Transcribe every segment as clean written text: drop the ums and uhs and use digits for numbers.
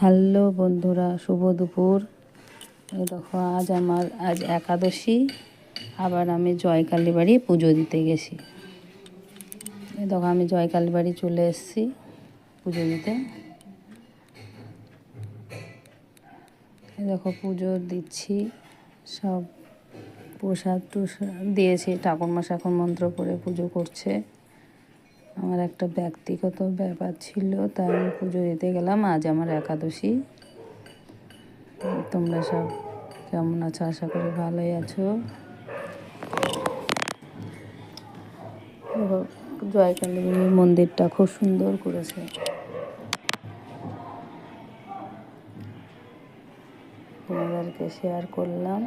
Hello বন্ধুরা, শুভ দুপুর। এই দেখো আজ একাদশী, আবার আমি জয়কালী বাড়ি পুজো দিতে গেছি। এই দেখো আমি জয়কালী বাড়ি চলে এসেছি পুজো দিতে। এই দেখো পুজো দিচ্ছি, সব প্রসাদ দিয়েছি। ঠাকুরমশাই এখন মন্ত্র পড়ে পুজো করছে। আমার একটা ব্যক্তিগত ব্যাপার ছিল, তাই আমি পুজো দিতে গেলাম। আজ আমার একাদশী। তোমরা সব কেমন আছো? আশা করি ভালোই আছো। জয়কালী মন্দিরটা খুব সুন্দর করেছে। তোমাদেরকে শেয়ার করলাম।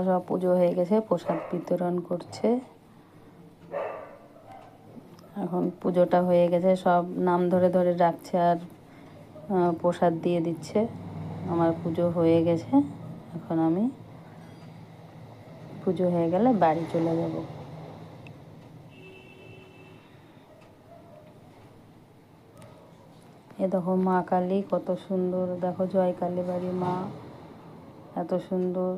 সব পুজো হয়ে গেছে, প্রসাদ বিতরণ করছে। এখন পুজোটা হয়ে গেছে, সব নাম ধরে ধরে ডাকছে আর প্রসাদ দিয়ে দিচ্ছে। আমার পুজো হয়ে গেছে, এখন আমি পুজো হয়ে গেলে বাড়ি চলে যাব। এ দেখো মা কালী কত সুন্দর, দেখো জয়কালী বাড়ি মা এত সুন্দর।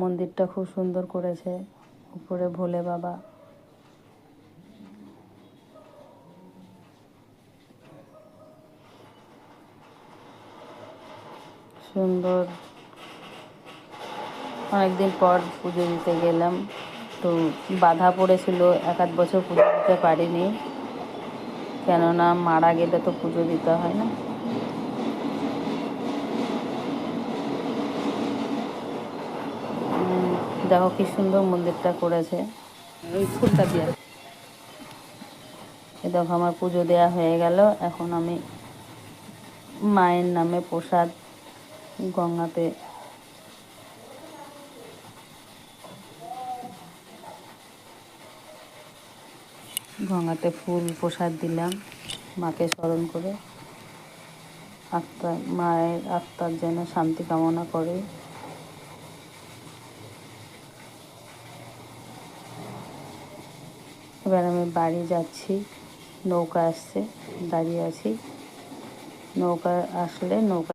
মন্দিরটা খুব সুন্দর করেছে, উপরে ভোলে বাবা। সুন্দর। অনেকদিন পর পুজো দিতে গেলাম, তো বাধা পড়েছিল, এক আধ বছর পুজো দিতে পারিনি, কেননা মারা গেলে তো পুজো দিতে হয় না। দেখো কি সুন্দর মন্দিরটা করেছে, ওই ফুলটা দিয়ে। এ দেখো আমার পুজো দেওয়া হয়ে গেল। এখন আমি মায়ের নামে প্রসাদ গঙ্গাতে ফুল প্রসাদ দিলাম, মাকে স্মরণ করে। মায়ের আত্মার যেন শান্তি কামনা করে। এবার আমি বাড়ি যাচ্ছি, নৌকা আসছে, দাঁড়িয়ে আছি। নৌকা আসলে নৌকা